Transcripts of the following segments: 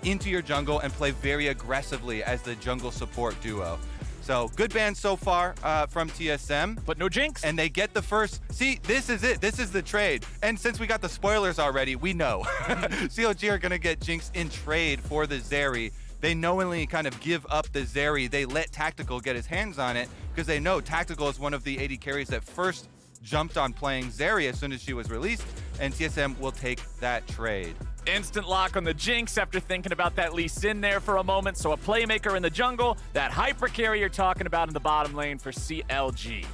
into your jungle and play very aggressively as the jungle support duo. So good ban so far from TSM. But no Jinx. And they get the first. See, this is it. This is the trade. And since we got the spoilers already, we know. CLG are going to get Jinx in trade for the Zeri. They knowingly kind of give up the Zeri. They let Tactical get his hands on it because they know Tactical is one of the AD carries that first jumped on playing Zeri as soon as she was released. And TSM will take that trade. Instant lock on the Jinx after thinking about that Lee Sin there for a moment. So a playmaker in the jungle, that hyper carry you're talking about in the bottom lane for CLG.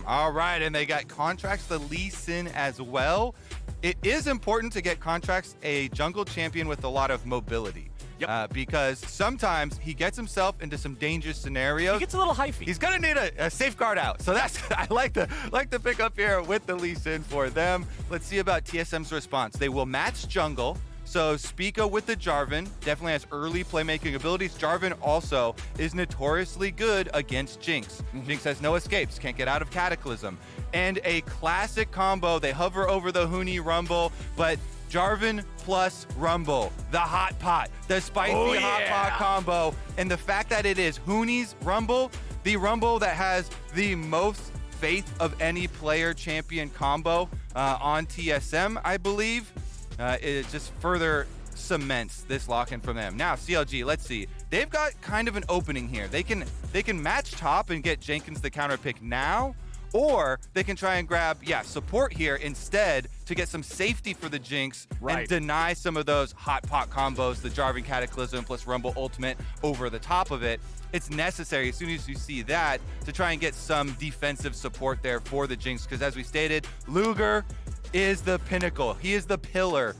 All right, and they got Contractz the Lee Sin as well. It is important to get Contractz a jungle champion with a lot of mobility. Yep. Because sometimes he gets himself into some dangerous scenarios. He gets a little hyphy. He's gonna need a safeguard out. So that's I like the pick up here with the Lee Sin for them. Let's see about TSM's response. They will match jungle. So Spica with the Jarvan definitely has early playmaking abilities. Jarvan also is notoriously good against Jinx. Jinx has no escapes, can't get out of Cataclysm. And a classic combo, they hover over the Huni Rumble, but Jarvan plus Rumble, the hot pot, the spicy hot pot combo, and the fact that it is Huni's Rumble, the Rumble that has the most faith of any player champion combo on TSM, I believe, it just further cements this lock-in from them. Now, CLG, let's see. They've got kind of an opening here. They can match top and get Jenkins the counter pick now, or they can try and grab, support here instead to get some safety for the Jinx and deny some of those hot pot combos, the Jarvan Cataclysm plus Rumble Ultimate over the top of it. It's necessary as soon as you see that to try and get some defensive support there for the Jinx, because as we stated, Luger is the pinnacle. He is the pillar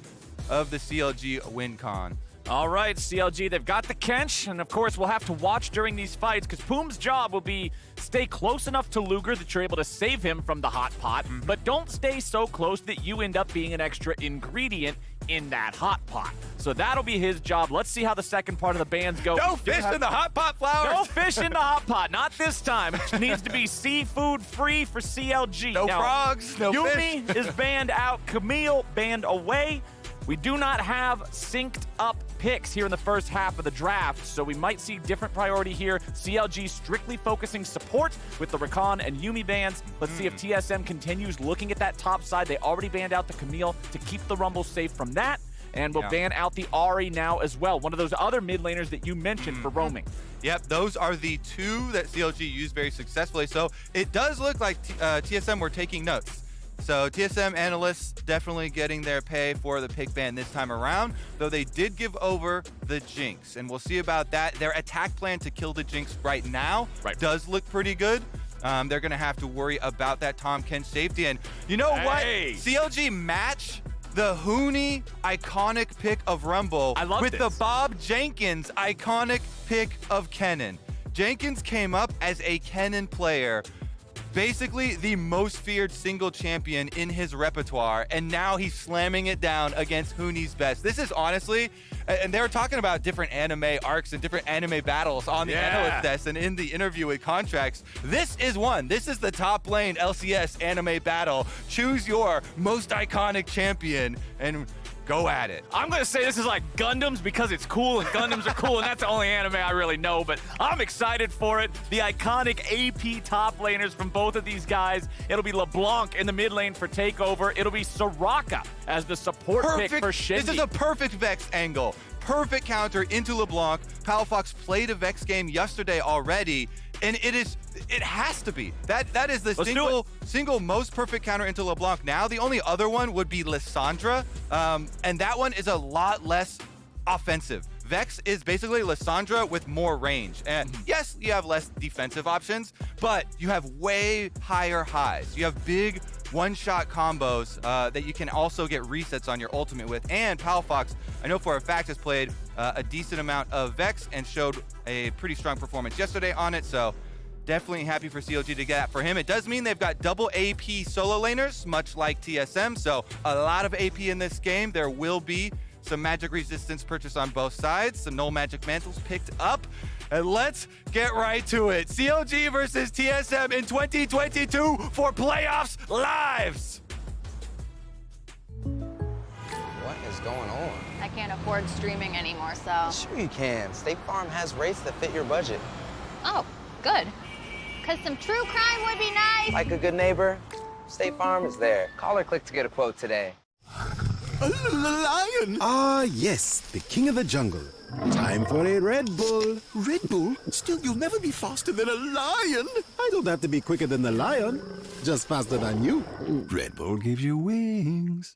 of the CLG win con. All right, CLG, they've got the Kench, and of course we'll have to watch during these fights because Poome's job will be stay close enough to Luger that you're able to save him from the hot pot, but don't stay so close that you end up being an extra ingredient in that hot pot. So that'll be his job. Let's see how the second part of the bans go. No fish in the hot pot flowers! No fish in the hot pot, not this time. It needs to be seafood free for CLG. No now, frogs, no Yumi fish. is banned out, Camille banned away. We do not have synced up picks here in the first half of the draft, so we might see different priority here. CLG strictly focusing support with the Rakan and Yumi bans. Let's see if TSM continues looking at that top side. They already banned out the Camille to keep the Rumble safe from that, and we'll ban out the Ahri now as well, one of those other mid laners that you mentioned for roaming. Yep, those are the two that CLG used very successfully, so it does look like TSM were taking notes. So TSM analysts definitely getting their pay for the pick ban this time around, though they did give over the Jinx, and we'll see about that. Their attack plan to kill the Jinx right now does look pretty good. They're going to have to worry about that Tahm Kench safety, and you know what? CLG match the Huni iconic pick of Rumble with the Bob Jenkins iconic pick of Kennen. Jenkins came up as a Kennen player, basically the most feared single champion in his repertoire, and now he's slamming it down against Huni's best. This is honestly, and they were talking about different anime arcs and different anime battles on the analyst desk and in the interview with Contractz. This is one. This is the top lane LCS anime battle. Choose your most iconic champion and go at it. I'm going to say this is like Gundams because it's cool and Gundams are cool, and that's the only anime I really know, but I'm excited for it. The iconic AP top laners from both of these guys. It'll be LeBlanc in the mid lane for Takeover. It'll be Soraka as the support pick for Shenyi. This is a perfect Vex angle. Perfect counter into LeBlanc. Palafox played a Vex game yesterday already, and it has to be. That is the single most perfect counter into LeBlanc now. The only other one would be Lissandra, and that one is a lot less offensive. Vex is basically Lissandra with more range. And yes, you have less defensive options, but you have way higher highs. You have big one-shot combos that you can also get resets on your ultimate with. And Palafox, I know for a fact, has played a decent amount of Vex and showed a pretty strong performance yesterday on it. So definitely happy for CLG to get that for him. It does mean they've got double AP solo laners, much like TSM. So a lot of AP in this game. There will be some magic resistance purchased on both sides, some null magic mantles picked up, and let's get right to it. CLG versus TSM in 2022 for playoffs lives. What is going on? I I can't afford streaming anymore, so. Sure you can. State Farm has rates that fit your budget. Oh, good. Because some true crime would be nice. Like a good neighbor, State Farm is there. Call or click to get a quote today. A lion! Ah, yes, the king of the jungle. Time for a Red Bull. Red Bull? Still, you'll never be faster than a lion. I don't have to be quicker than the lion, just faster than you. Red Bull gives you wings.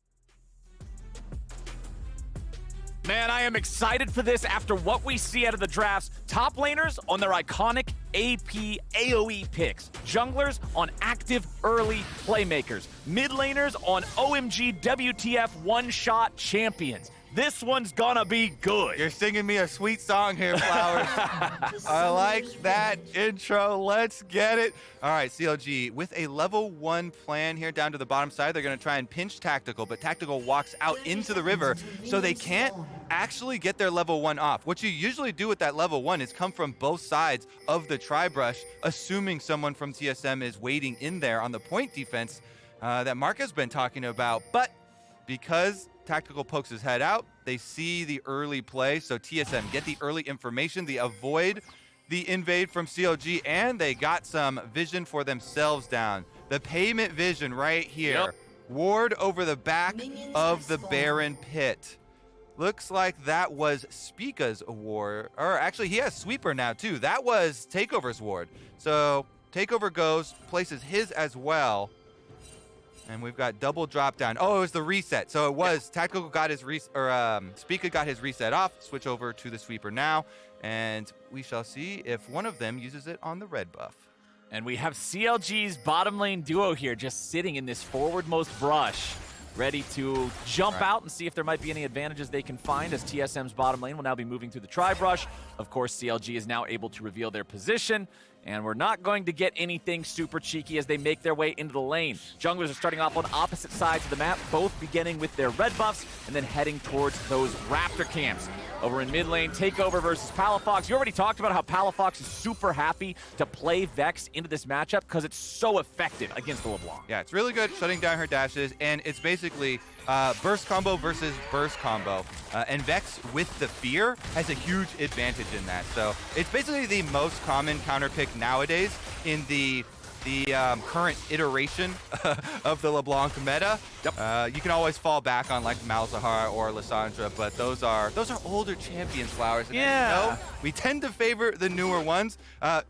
Man, I am excited for this after what we see out of the drafts. Top laners on their iconic AP AoE picks. Junglers on active early playmakers. Mid laners on OMG WTF one-shot champions. This one's gonna be good. You're singing me a sweet song here, Flowers. I like that intro. Let's get it. All right, CLG, with a level 1 plan here down to the bottom side, they're going to try and pinch Tactical, but Tactical walks out into the river, so they can't actually get their level 1 off. What you usually do with that level 1 is come from both sides of the tri-brush, assuming someone from TSM is waiting in there on the point defense that Mark has been talking about. But because Tactical pokes his head out, they see the early play, so TSM get the early information, they avoid the invade from CLG, and they got some vision for themselves down. The payment vision right here. Yep. Ward over the back of the Baron pit. Looks like that was Spica's ward, or actually he has Sweeper now too. That was Takeover's ward. So Takeover goes, places his as well. And we've got double drop down. Oh, it was the reset. So it was Tactical got his Spica got his reset off. Switch over to the Sweeper now, and we shall see if one of them uses it on the red buff. And we have CLG's bottom lane duo here just sitting in this forwardmost brush, ready to jump out and see if there might be any advantages they can find, as TSM's bottom lane will now be moving through the tri-brush. Of course, CLG is now able to reveal their position, and we're not going to get anything super cheeky as they make their way into the lane. Junglers are starting off on opposite sides of the map, both beginning with their red buffs and then heading towards those Raptor camps. Over in mid lane, Takeover versus Palafox. You already talked about how Palafox is super happy to play Vex into this matchup because it's so effective against the LeBlanc. Yeah, it's really good shutting down her dashes, and it's basically burst combo versus burst combo. And Vex with the fear has a huge advantage in that. So it's basically the most common counter pick nowadays in the current iteration of the LeBlanc meta. Yep. You can always fall back on like Malzahar or Lissandra, but those are older champions, Flowers. And as you know, we tend to favor the newer ones.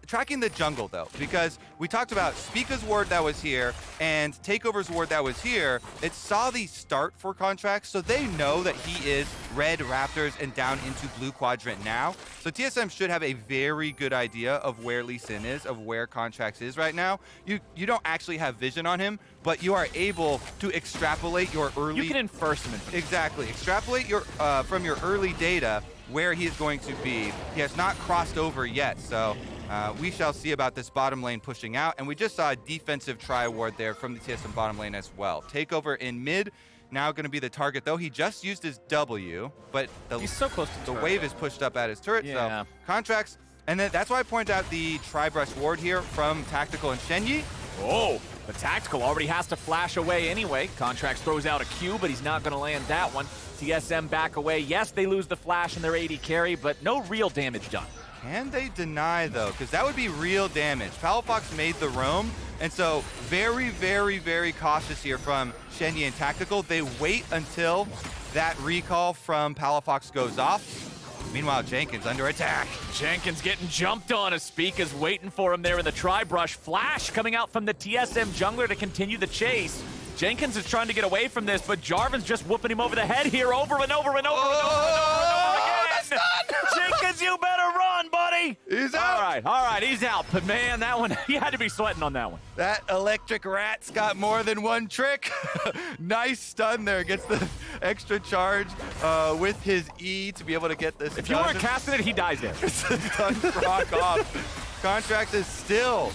Tracking the jungle though, because we talked about Spica's ward that was here and Takeover's ward that was here. It saw the start for Contractz, so they know that he is red Raptors and down into blue quadrant now. So TSM should have a very good idea of where Lee Sin is, of where Contractz is right now. You don't actually have vision on him, but you are able to extrapolate your early... You can infer some information. Exactly. Extrapolate your from your early data where he is going to be. He has not crossed over yet, so we shall see about this bottom lane pushing out. And we just saw a defensive tri-ward there from the TSM bottom lane as well. Takeover in mid, now going to be the target, though. He just used his W, but he's so close to the wave is pushed up at his turret, yeah. So Contractz. And then that's why I point out the tri-brush ward here from Tactical and Shenyi. Oh, but Tactical already has to flash away anyway. Contractz throws out a Q, but he's not going to land that one. TSM back away. Yes, they lose the flash and their AD carry, but no real damage done. Can they deny, though? Because that would be real damage. Palafox made the roam, and so very, very, very cautious here from Shenyi and Tactical. They wait until that recall from Palafox goes off. Meanwhile, Jenkins under attack. Jenkins getting jumped on as Spica's waiting for him there in the tri-brush. Flash coming out from the TSM jungler to continue the chase. Jenkins is trying to get away from this, but Jarvan's just whooping him over the head here over and over and over and over and over again. Jenkins, you better run, buddy. He's out. All right, he's out. But man, that one, he had to be sweating on that one. That electric rat's got more than one trick. Nice stun there. Gets the extra charge with his E to be able to get this. If you weren't casting it, he dies there. Stun rock off. Contractz is still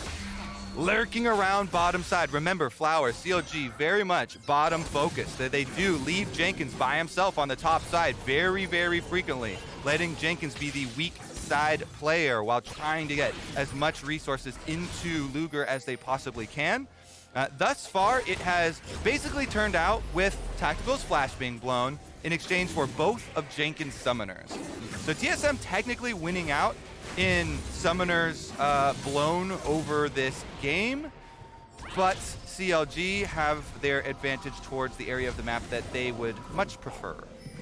lurking around bottom side. Remember, Flowers, CLG, very much bottom focused. They do leave Jenkins by himself on the top side very, very frequently, letting Jenkins be the weak side player while trying to get as much resources into Luger as they possibly can. Thus far, it has basically turned out with Tactical's flash being blown in exchange for both of Jenkins' summoners. So TSM technically winning out in summoners blown over this game, but CLG have their advantage towards the area of the map that they would much prefer.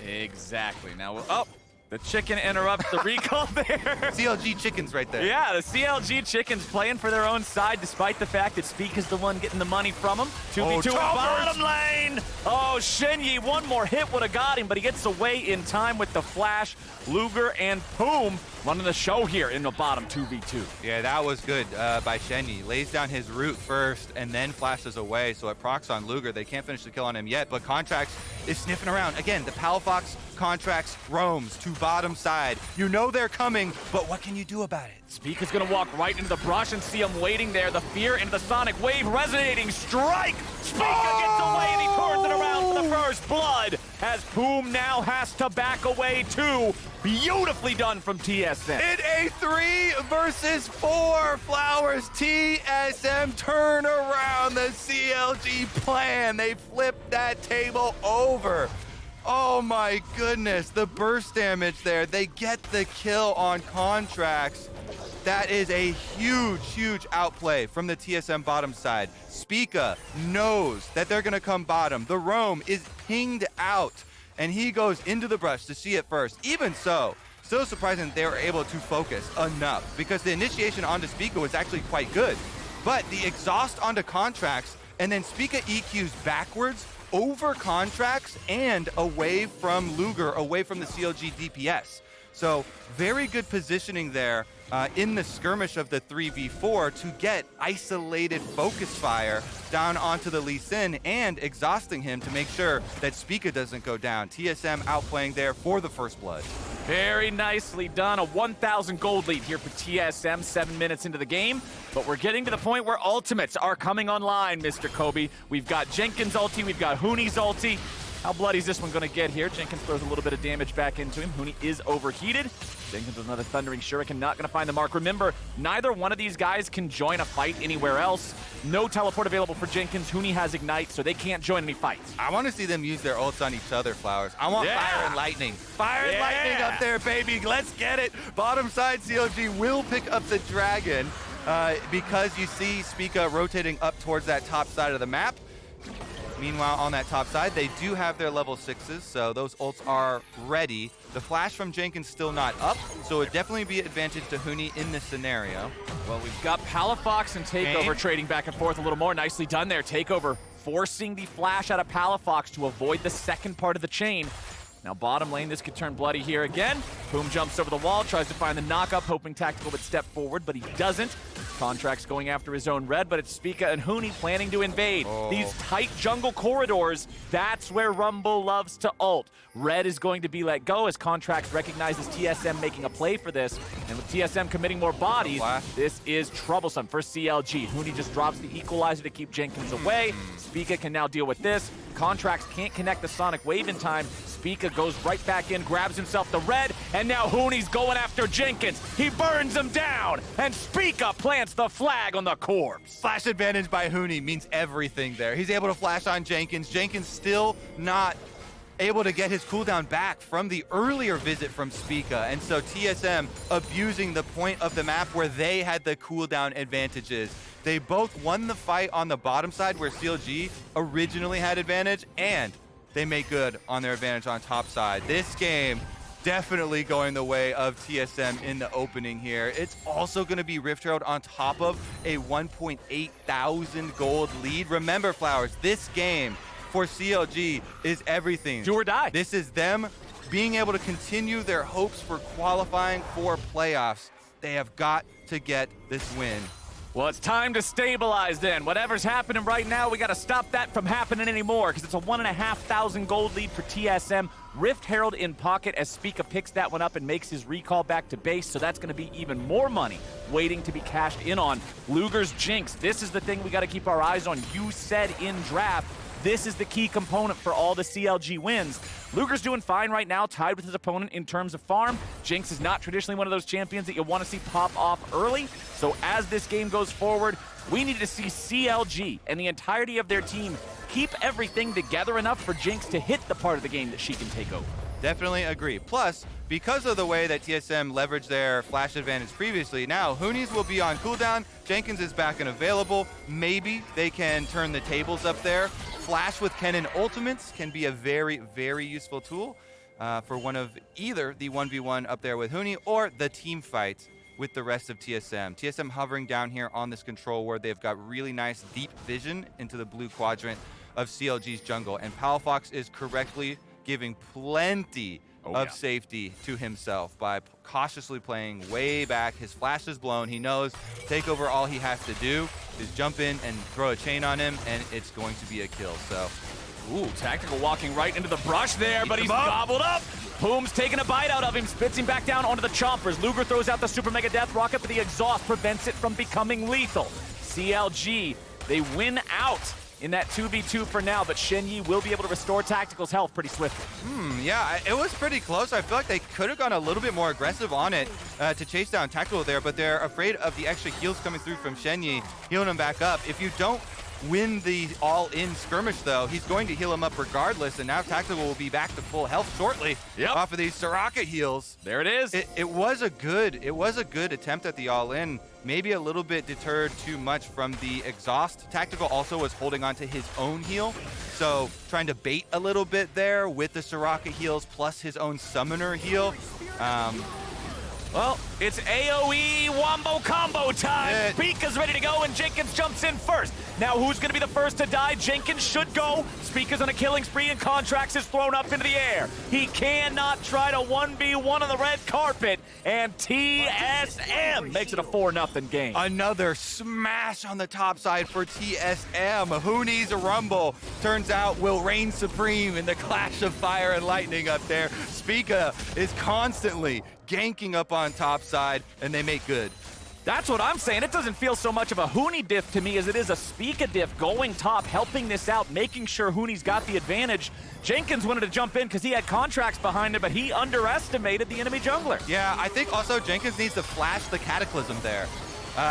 Exactly. Now, oh, the chicken interrupts the recall there. CLG chickens right there. Yeah, the CLG chickens playing for their own side, despite the fact that Spica's the one getting the money from him. 2v2 bottom lane. Oh, Shenyi, one more hit would have got him, but he gets away in time with the flash. Luger and Poome running the show here in the bottom 2v2. Yeah, that was good by Shenyi. Lays down his root first and then flashes away, so it procs on Luger. They can't finish the kill on him yet, but Contractz is sniffing around. Again, the Palafox Contractz roams to bottom side. You know they're coming, but what can you do about it? Spica's gonna walk right into the brush and see him waiting there. The fear into the sonic wave resonating. Strike! Spica gets away and he turns it around for the first blood as Poome now has to back away too. Beautifully done from TSM. In a 3 versus 4, Flowers, TSM turn around the CLG plan. They flipped that table over. Oh my goodness, the burst damage there. They get the kill on Contractz. That is a huge, huge outplay from the TSM bottom side. Spica knows that they're gonna come bottom. The roam is pinged out, and he goes into the brush to see it first. Even so, still surprising they were able to focus enough, because the initiation onto Spica was actually quite good. But the exhaust onto Contractz, and then Spica EQs backwards over Contractz and away from Luger, away from the CLG DPS. So very good positioning there in the skirmish of the 3v4 to get isolated focus fire down onto the Lee Sin and exhausting him to make sure that Spica doesn't go down. TSM outplaying there for the first blood. Very nicely done. A 1,000 gold lead here for TSM, 7 minutes into the game. But we're getting to the point where ultimates are coming online, Mr. Kobe. We've got Jenkins' ulti, we've got Huni's ulti. How bloody is this one going to get here? Jenkins throws a little bit of damage back into him. Huni is overheated. Jenkins with another Thundering Shuriken, not going to find the mark. Remember, neither one of these guys can join a fight anywhere else. No teleport available for Jenkins. Huni has Ignite, so they can't join any fights. I want to see them use their ults on each other, Flowers. I want fire and lightning. Fire and lightning up there, baby. Let's get it. Bottom side, CLG will pick up the dragon because you see Spica rotating up towards that top side of the map. Meanwhile, on that top side, they do have their level 6s, so those ults are ready. The flash from Jenkins still not up, so it would definitely be an advantage to Huni in this scenario. Well, we've got Palafox and Takeover trading back and forth a little more. Nicely done there. Takeover forcing the flash out of Palafox to avoid the second part of the chain. Now bottom lane, this could turn bloody here again. Poome jumps over the wall, tries to find the knock-up, hoping Tactical would step forward, but he doesn't. Contractz going after his own red, but it's Spica and Huni planning to invade. These tight jungle corridors, that's where Rumble loves to ult. Red is going to be let go as Contractz recognizes TSM making a play for this. And with TSM committing more bodies, this is troublesome for CLG. Huni just drops the equalizer to keep Jenkins away. Spica can now deal with this. Contractz can't connect the Sonic Wave in time. Spica goes right back in, grabs himself the red, and now Huni's going after Jenkins. He burns him down, and Spica plants the flag on the corpse. Flash advantage by Huni means everything there. He's able to flash on Jenkins. Jenkins still not able to get his cooldown back from the earlier visit from Spica, and so TSM abusing the point of the map where they had the cooldown advantages. They both won the fight on the bottom side where CLG originally had advantage, and they make good on their advantage on top side. This game definitely going the way of TSM in the opening here. It's also going to be Rift Herald on top of a 1.8 thousand gold lead. Remember, Flowers, this game for CLG is everything. Do or die. This is them being able to continue their hopes for qualifying for playoffs. They have got to get this win. Well, it's time to stabilize then. Whatever's happening right now, we got to stop that from happening anymore because it's a 1,500 gold lead for TSM. Rift Herald in pocket as Spica picks that one up and makes his recall back to base, so that's going to be even more money waiting to be cashed in on. Luger's Jinx, this is the thing we got to keep our eyes on. You said in draft, this is the key component for all the CLG wins. Luger's doing fine right now, tied with his opponent in terms of farm. Jinx is not traditionally one of those champions that you want to see pop off early. So as this game goes forward, we need to see CLG and the entirety of their team keep everything together enough for Jinx to hit the part of the game that she can take over. Definitely agree. Plus, because of the way that TSM leveraged their flash advantage previously, now Huni's will be on cooldown. Jenkins is back and available. Maybe they can turn the tables up there. Flash with Kennen ultimates can be a very, very useful tool for one of either the 1v1 up there with Huni or the team fight with the rest of TSM. TSM hovering down here on this control where they've got really nice deep vision into the blue quadrant of CLG's jungle. And Palafox is correctly giving plenty of safety to himself by cautiously playing way back. His flash is blown. He knows Takeover, all he has to do is jump in and throw a chain on him, and it's going to be a kill. So, ooh, Tactical walking right into the brush there, but he's gobbled up. Poome's taking a bite out of him, spits him back down onto the chompers. Luger throws out the Super Mega Death Rocket, but the exhaust prevents it from becoming lethal. CLG, they win out in that 2v2 for now, but Shenyi will be able to restore Tactical's health pretty swiftly. Yeah, it was pretty close. I feel like they could have gone a little bit more aggressive on it to chase down Tactical there, but they're afraid of the extra heals coming through from Shenyi, healing him back up. If you don't win the all-in skirmish, though, he's going to heal him up regardless, and now Tactical will be back to full health shortly off of these Soraka heals. There it is. It was a good attempt at the all-in. Maybe a little bit deterred too much from the exhaust. Tactical also was holding on to his own heal, so trying to bait a little bit there with the Soraka heals plus his own summoner heal. Well, it's AoE wombo combo time. Spica's ready to go, and Jenkins jumps in first. Now, who's going to be the first to die? Jenkins should go. Spica's on a killing spree, and Contractz is thrown up into the air. He cannot try to 1v1 on the red carpet, and TSM makes it a 4-0 game. Another smash on the top side for TSM. Huni's Rumble turns out will reign supreme in the clash of fire and lightning up there. Spica is constantly ganking up on top side, and they make good. That's what I'm saying. It doesn't feel so much of a Huni diff to me as it is a Spica diff going top, helping this out, making sure Huni's got the advantage. Jenkins wanted to jump in because he had Contractz behind him, but he underestimated the enemy jungler. Yeah, I think also Jenkins needs to flash the Cataclysm there.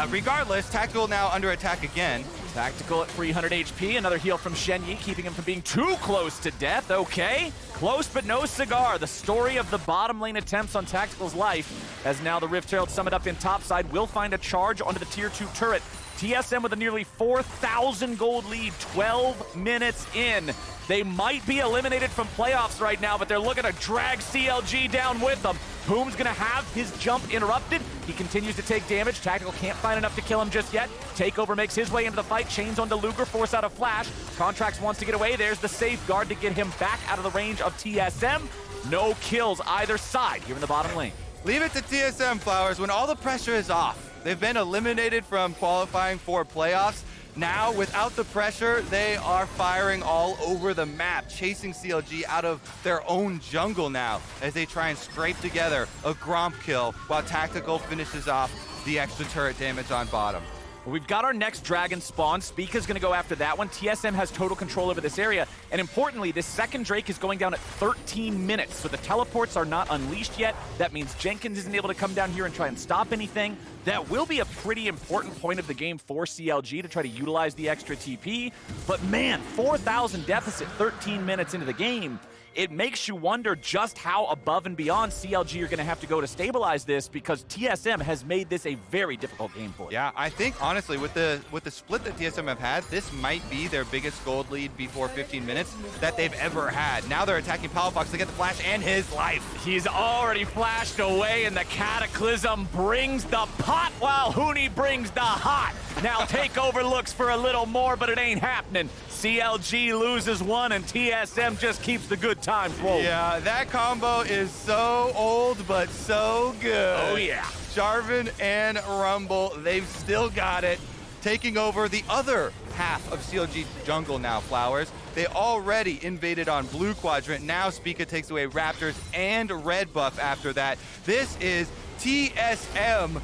Regardless, Tactical now under attack again. Tactical at 300 HP, another heal from Shenyi, keeping him from being too close to death. Okay, close but no cigar. The story of the bottom lane attempts on Tactical's life, as now the Rift Herald summoned up in topside will find a charge onto the tier 2 turret. TSM with a nearly 4,000 gold lead, 12 minutes in. They might be eliminated from playoffs right now, but they're looking to drag CLG down with them. Poome's gonna have his jump interrupted. He continues to take damage. Tactical can't find enough to kill him just yet. Takeover makes his way into the fight, chains onto Luger, force out a flash. Contractz wants to get away. There's the safeguard to get him back out of the range of TSM. No kills either side here in the bottom lane. Leave it to TSM, Flowers, when all the pressure is off. They've been eliminated from qualifying for playoffs. Now, without the pressure, they are firing all over the map, chasing CLG out of their own jungle now as they try and scrape together a Gromp kill while Tactical finishes off the extra turret damage on bottom. We've got our next dragon spawn. Spica's gonna go after that one. TSM has total control over this area. And importantly, this second Drake is going down at 13 minutes. So the teleports are not unleashed yet. That means Jenkins isn't able to come down here and try and stop anything. That will be a pretty important point of the game for CLG to try to utilize the extra TP. But man, 4,000 deficit 13 minutes into the game. It makes you wonder just how above and beyond CLG are going to have to go to stabilize this, because TSM has made this a very difficult game for them. Yeah, I think honestly with the split that TSM have had, this might be their biggest gold lead before 15 minutes that they've ever had. Now they're attacking Palafox to get the flash and his life. He's already flashed away, and the Cataclysm brings the pot while Huni brings the hot. Now Takeover looks for a little more, but it ain't happening. CLG loses one, and TSM just keeps the good times rolling. Yeah, that combo is so old, but so good. Oh, yeah. Jarvan and Rumble, they've still got it. Taking over the other half of CLG jungle now, Flowers. They already invaded on blue quadrant. Now Spica takes away Raptors and red buff after that. This is TSM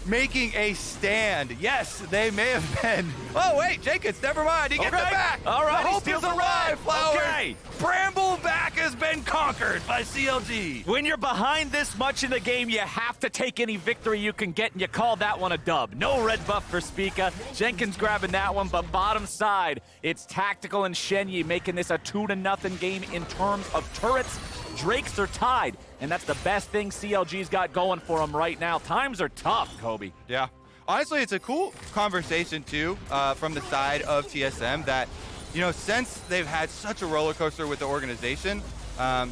making a stand. Yes, they may have been. Oh, wait, Jenkins, never mind. He gets it back. All right, the he hope steals is the alive, red. Flowers. Okay. Brambleback has been conquered by CLG. When you're behind this much in the game, you have to take any victory you can get, and you call that one a dub. No red buff for Spica. Jenkins grabbing that one, but bottom side, it's Tactical and Shenyi making this a 2-0 game in terms of turrets. Drakes are tied, and that's the best thing CLG's got going for them right now. Times are tough, Kobe. Yeah. Honestly, it's a cool conversation, too, from the side of TSM that, you know, since they've had such a roller coaster with the organization,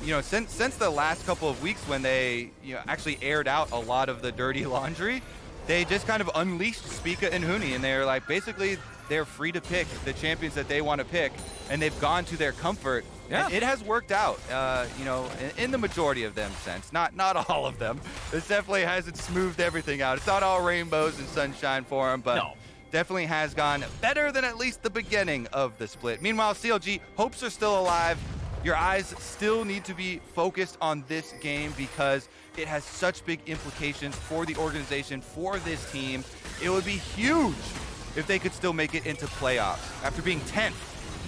you know, since the last couple of weeks when they, you know, actually aired out a lot of the dirty laundry, they just kind of unleashed Spica and Huni, and they're like, basically, they're free to pick the champions that they want to pick, and they've gone to their comfort. Yeah. And it has worked out, you know, in the majority of them sense. Not all of them. This definitely hasn't smoothed everything out. It's not all rainbows and sunshine for them, but No. definitely has gone better than at least the beginning of the split. Meanwhile, CLG, hopes are still alive. Your eyes still need to be focused on this game because it has such big implications for the organization, for this team. It would be huge if they could still make it into playoffs after being 10th.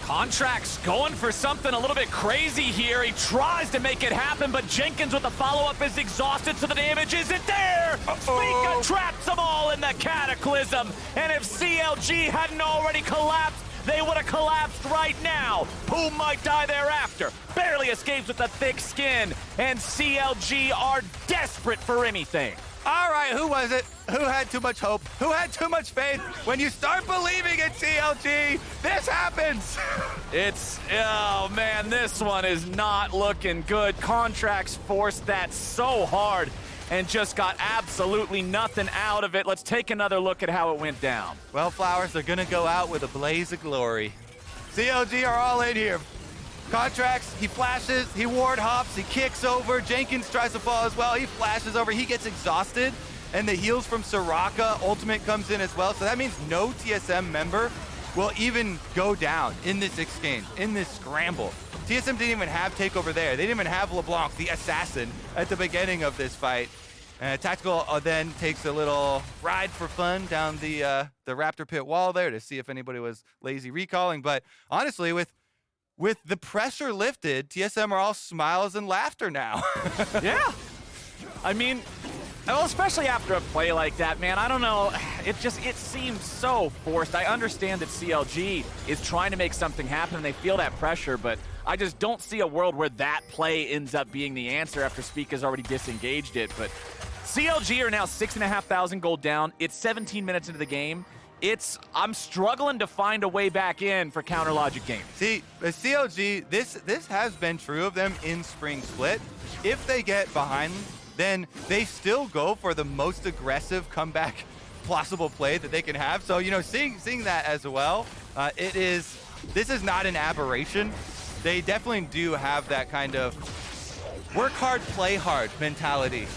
Contractz going for something a little bit crazy here. He tries to make it happen, but Jenkins with the follow-up is exhausted, so the damage isn't there. Spica traps them all in the Cataclysm, and if CLG hadn't already collapsed, they would have collapsed right now. Poome might die thereafter. Barely escapes with the thick skin, and CLG are desperate for anything. All right, who was it? Who had too much hope? Who had too much faith? When you start believing in CLG, this happens. Oh man, this one is not looking good. Contractz forced that so hard and just got absolutely nothing out of it. Let's take another look at how it went down. Well, Flowers, they're gonna go out with a blaze of glory. CLG are all in here. Contractz, he flashes, he ward hops, he kicks over. Jenkins tries to fall as well. He flashes over, he gets exhausted, and the heals from Soraka ultimate comes in as well. So that means no TSM member will even go down in this exchange, in this scramble. TSM didn't even have Takeover there. They didn't even have LeBlanc, the assassin, at the beginning of this fight. Tactical then takes a little ride for fun down the Raptor pit wall there to see if anybody was lazy recalling. But honestly, with the pressure lifted, TSM are all smiles and laughter now. Yeah. I mean, well, especially after a play like that, man, I don't know. It seems so forced. I understand that CLG is trying to make something happen and they feel that pressure, but I just don't see a world where that play ends up being the answer after Spica's already disengaged it. But CLG are now 6,500 gold down. It's 17 minutes into the game. I'm struggling to find a way back in for Counter Logic Game. See, the CLG, this has been true of them in Spring Split. If they get behind, then they still go for the most aggressive comeback possible play that they can have. So, you know, seeing that as well, this is not an aberration. They definitely do have that kind of work hard, play hard mentality.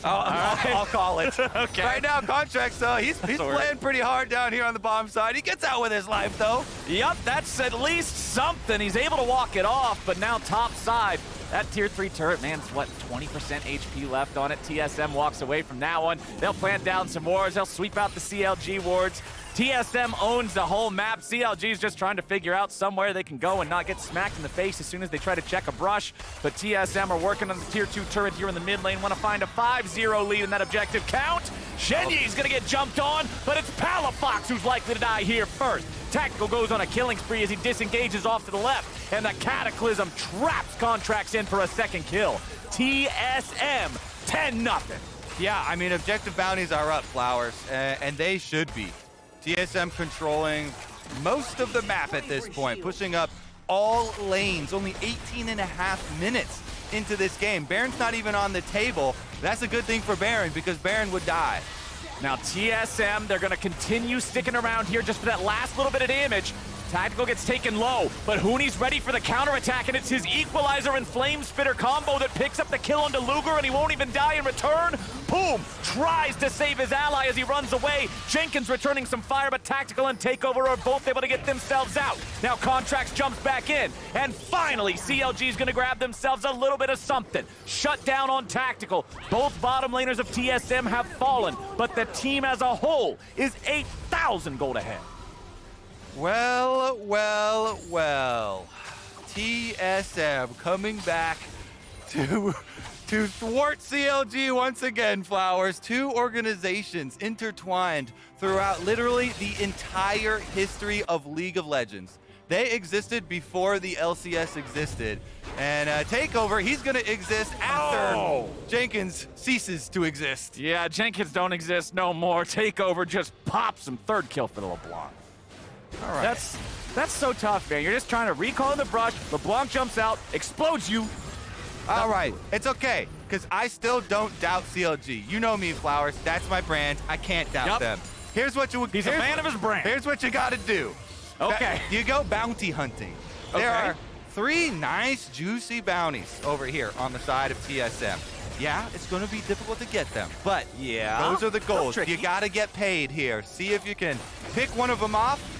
I'll call it. Okay. Right now, Contractz, he's playing pretty hard down here on the bottom side. He gets out with his life, though. Yep, that's at least something. He's able to walk it off, but now top side, that tier 3 turret, man, it's what, 20% HP left on it. TSM walks away from that one. They'll plant down some wards. They'll sweep out the CLG wards. TSM owns the whole map. CLG's just trying to figure out somewhere they can go and not get smacked in the face as soon as they try to check a brush. But TSM are working on the tier 2 turret here in the mid lane. Want to find a 5-0 lead in that objective count. Shenyi's going to get jumped on, but it's Palafox who's likely to die here first. Tactical goes on a killing spree as he disengages off to the left, and the Cataclysm traps Contractz in for a second kill. TSM 10-0. Yeah, I mean, objective bounties are up, Flowers, and they should be. TSM controlling most of the map at this point, pushing up all lanes, only 18.5 minutes into this game. Baron's not even on the table. That's a good thing for Baron because Baron would die. Now TSM, they're going to continue sticking around here just for that last little bit of damage. Tactical gets taken low, but Huni's ready for the counterattack, and it's his Equalizer and Flame Spitter combo that picks up the kill onto Luger, and he won't even die in return. Poome tries to save his ally as he runs away. Jenkins returning some fire, but Tactical and Takeover are both able to get themselves out. Now Contractz jumps back in, and finally CLG's gonna grab themselves a little bit of something. Shut down on Tactical. Both bottom laners of TSM have fallen, but the team as a whole is 8,000 gold ahead. Well, well, well. TSM coming back to thwart CLG once again, Flowers. Two organizations intertwined throughout literally the entire history of League of Legends. They existed before the LCS existed. And Takeover, he's going to exist after Jenkins ceases to exist. Yeah, Jenkins don't exist no more. Takeover just pops him. Third kill for the LeBlanc. All right. That's so tough, man. You're just trying to recall in the brush. LeBlanc jumps out, explodes you. All right, it's okay, because I still don't doubt CLG. You know me, Flowers. That's my brand. I can't doubt them. Here's what you... He's a man of his brand. Here's what you got to do. Okay. You go bounty hunting. There are 3 nice, juicy bounties over here on the side of TSM. Yeah, it's going to be difficult to get them, but those are the goals. You got to get paid here. See if you can pick one of them off.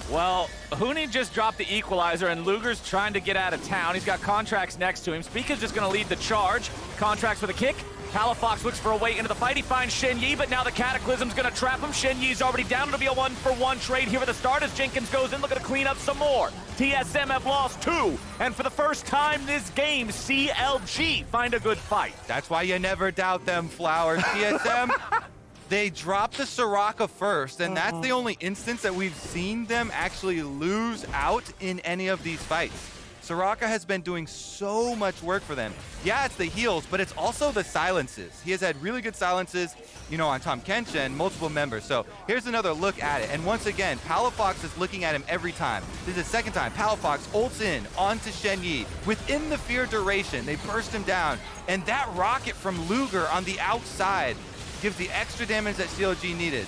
Well, Huni just dropped the Equalizer, and Luger's trying to get out of town. He's got Contractz next to him. Spica's just going to lead the charge. Contractz with a kick. Palafox looks for a way into the fight. He finds Shenyi, but now the Cataclysm's going to trap him. Shenyi's already down. It'll be a 1-for-1 trade here at the start as Jenkins goes in looking to clean up some more. TSM have lost 2, and for the first time this game, CLG find a good fight. That's why you never doubt them, Flowers. TSM... They dropped the Soraka first, and that's the only instance that we've seen them actually lose out in any of these fights. Soraka has been doing so much work for them. Yeah, it's the heals, but it's also the silences. He has had really good silences, you know, on Tahm, Kench, and multiple members. So here's another look at it. And once again, Palafox is looking at him every time. This is the second time. Palafox ults in onto Shenyi. Within the fear duration, they burst him down. And that rocket from Luger on the outside gives the extra damage that CLG needed.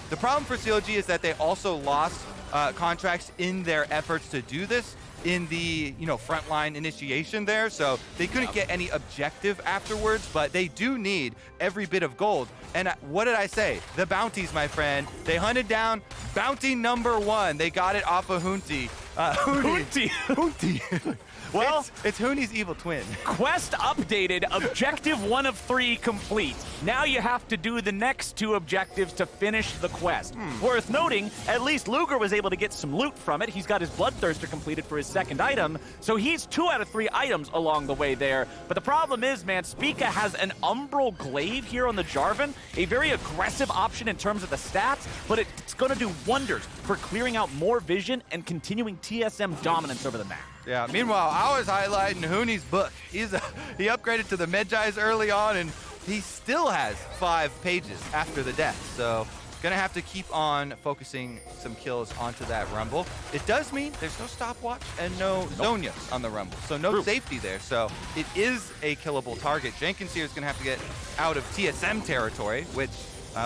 The problem for CLG is that they also lost Contractz in their efforts to do this in the frontline initiation there, so they couldn't get any objective afterwards, but they do need every bit of gold. And what did I say? The bounties, my friend. They hunted down bounty number 1. They got it off of Huni. Huni. Well, it's Huni's evil twin. Quest updated, objective 1 of 3 complete. Now you have to do the next 2 objectives to finish the quest. Worth noting, at least Luger was able to get some loot from it. He's got his Bloodthirster completed for his second item, so he's 2 out of 3 items along the way there. But the problem is, man, Spica has an Umbral Glaive here on the Jarvan, a very aggressive option in terms of the stats, but it's going to do wonders for clearing out more vision and continuing TSM dominance over the map. Yeah, meanwhile, I was highlighting Huni's book. He upgraded to the Medjais early on, and he still has 5 pages after the death. So gonna have to keep on focusing some kills onto that Rumble. It does mean there's no stopwatch and no Zhonya's on the Rumble, so no safety there. So it is a killable target. Jenkins here is gonna have to get out of TSM territory, which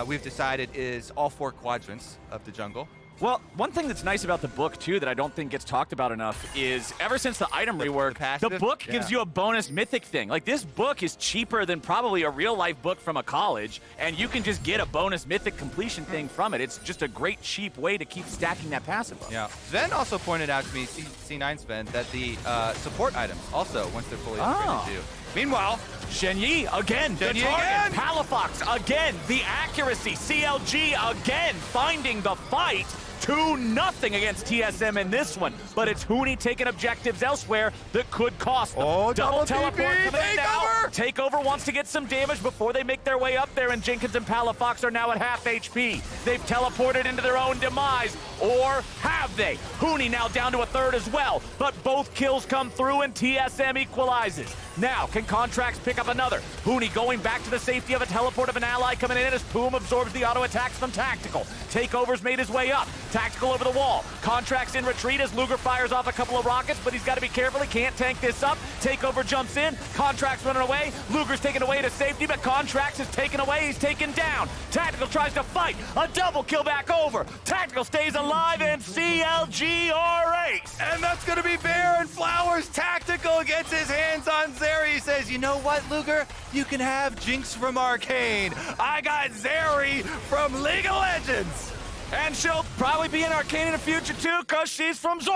we've decided is all 4 quadrants of the jungle. Well, one thing that's nice about the book, too, that I don't think gets talked about enough is ever since the item rework, the book gives you a bonus mythic thing. Like, this book is cheaper than probably a real-life book from a college, and you can just get a bonus mythic completion thing from it. It's just a great, cheap way to keep stacking that passive up. Yeah. Sven also pointed out to me, C9 Sven, that the support items also, once they're fully upgraded, do. Meanwhile, Shenyi again, the target. Palafox again, the accuracy. CLG again, finding the fight. 2-0 against TSM in this one, but it's Huni taking objectives elsewhere that could cost them. Oh, double teleport TP, coming in now. Takeover wants to get some damage before they make their way up there, and Jenkins and Palafox are now at half HP. They've teleported into their own demise, or have they? Huni now down to a third as well, but both kills come through and TSM equalizes. Now, can Contractz pick up another? Huni going back to the safety of a teleport of an ally coming in as Poome absorbs the auto attacks from Tactical. Takeover's made his way up. Tactical over the wall. Contractz in retreat as Luger fires off a couple of rockets, but he's got to be careful. He can't tank this up. Takeover jumps in. Contractz running away. Luger's taken away to safety, but Contractz is taken away. He's taken down. Tactical tries to fight. A double kill back over. Tactical stays alive, and CLG are ace. And that's going to be Baron Flowers. Tactical gets his hands on Zeri. He says, you know what, Luger? You can have Jinx from Arcane. I got Zeri from League of Legends. And she'll probably be in Arcane in the future, too, because she's from Zor.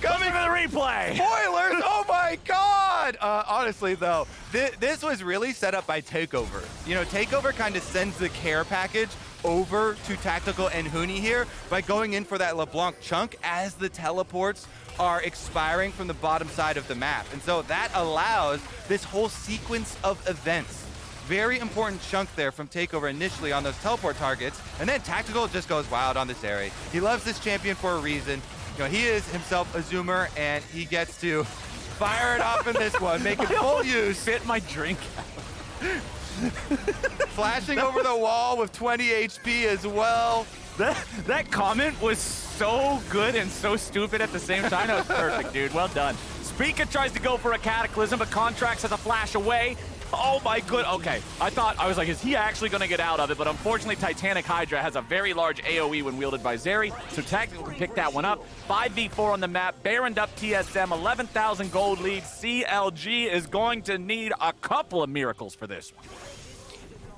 Coming for the replay. Spoilers! Oh, my God! Honestly, though, this was really set up by Takeover. You know, Takeover kind of sends the care package over to Tactical and Huni here by going in for that LeBlanc chunk as the teleports are expiring from the bottom side of the map. And so that allows this whole sequence of events. Very important chunk there from Takeover initially on those teleport targets. And then Tactical just goes wild on this area. He loves this champion for a reason. You know, he is himself a zoomer, and he gets to fire it off in this one, making full use. Spit my drink out. Flashing over the wall with 20 HP as well. That comment was so good and so stupid at the same time. That was perfect, dude. Well done. Spica tries to go for a Cataclysm, but Contractz has a flash away. Oh my good. Okay, I was like, is he actually going to get out of it? But unfortunately, Titanic Hydra has a very large AoE when wielded by Zeri, so Tactical can pick that one up. 5v4 on the map. Baroned up TSM, 11,000 gold lead. CLG is going to need a couple of miracles for this one.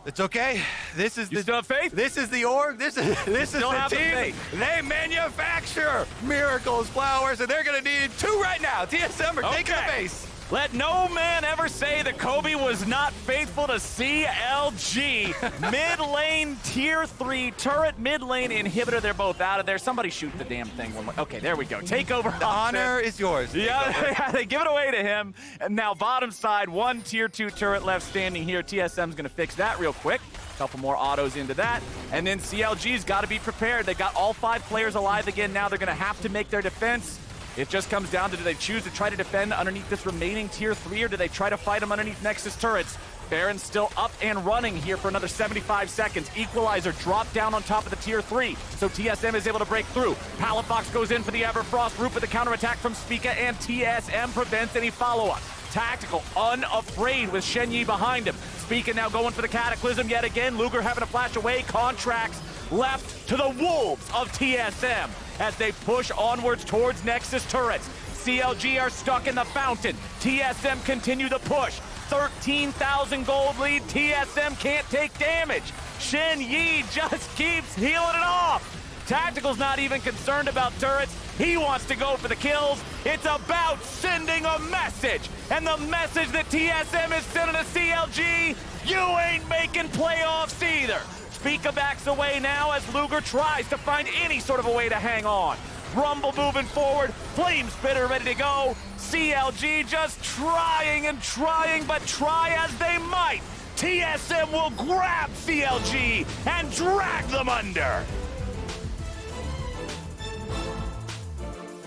It's okay. This is You still have faith? This is the org. This is Still the have the team. faith. They manufacture miracles, Flowers, and they're going to need 2 right now. TSM are taking the base. Let no man ever say that Kobe was not faithful to CLG. Mid lane tier 3 turret, mid lane inhibitor. They're both out of there. Somebody shoot the damn thing. Okay, there we go. Takeover. The honor is yours. Yeah, they give it away to him. And now bottom side, 1 tier 2 turret left standing here. TSM's going to fix that real quick. Couple more autos into that. And then CLG's got to be prepared. They got all 5 players alive again now. They're going to have to make their defense. It just comes down to, do they choose to try to defend underneath this remaining tier 3, or do they try to fight them underneath Nexus turrets? Baron's still up and running here for another 75 seconds. Equalizer dropped down on top of the tier 3, so TSM is able to break through. Palafox goes in for the Everfrost root with the counterattack from Spica, and TSM prevents any follow-up. Tactical, unafraid with Shenyi behind him. Spica now going for the Cataclysm yet again. Luger having to flash away. Contractz left to the wolves of TSM as they push onwards towards Nexus turrets. CLG are stuck in the fountain. TSM continue the push. 13,000 gold lead. TSM can't take damage. Shenyi just keeps healing it off. Tactical's not even concerned about turrets. He wants to go for the kills. It's about sending a message. And the message that TSM is sending to CLG, you ain't making playoffs either. Spica backs away now as Luger tries to find any sort of a way to hang on. Rumble moving forward, Flame Spitter ready to go. CLG just trying and trying, but try as they might. TSM will grab CLG and drag them under.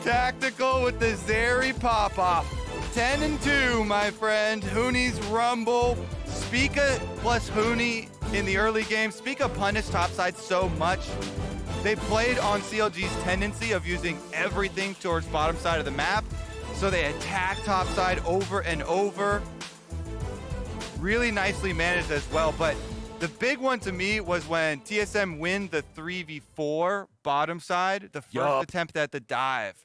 Tactical with the Zeri pop-off. 10-2, my friend. Huni's Rumble. Spica plus Huni in the early game. Spica punished topside so much. They played on CLG's tendency of using everything towards bottom side of the map. So they attacked topside over and over. Really nicely managed as well. But the big one to me was when TSM win the 3v4 bottom side, the first attempt at the dive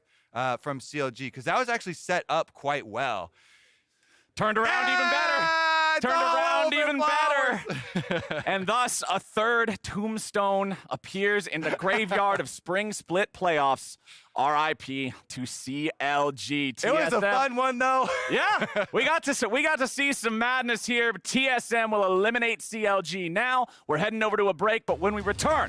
from CLG, because that was actually set up quite well. Turned around even better. Turned around even better. And thus, a third tombstone appears in the graveyard of Spring Split playoffs. RIP to CLG. TSM. It was a fun one, though. Yeah, we got to see some madness here. TSM will eliminate CLG now. We're heading over to a break, but when we return,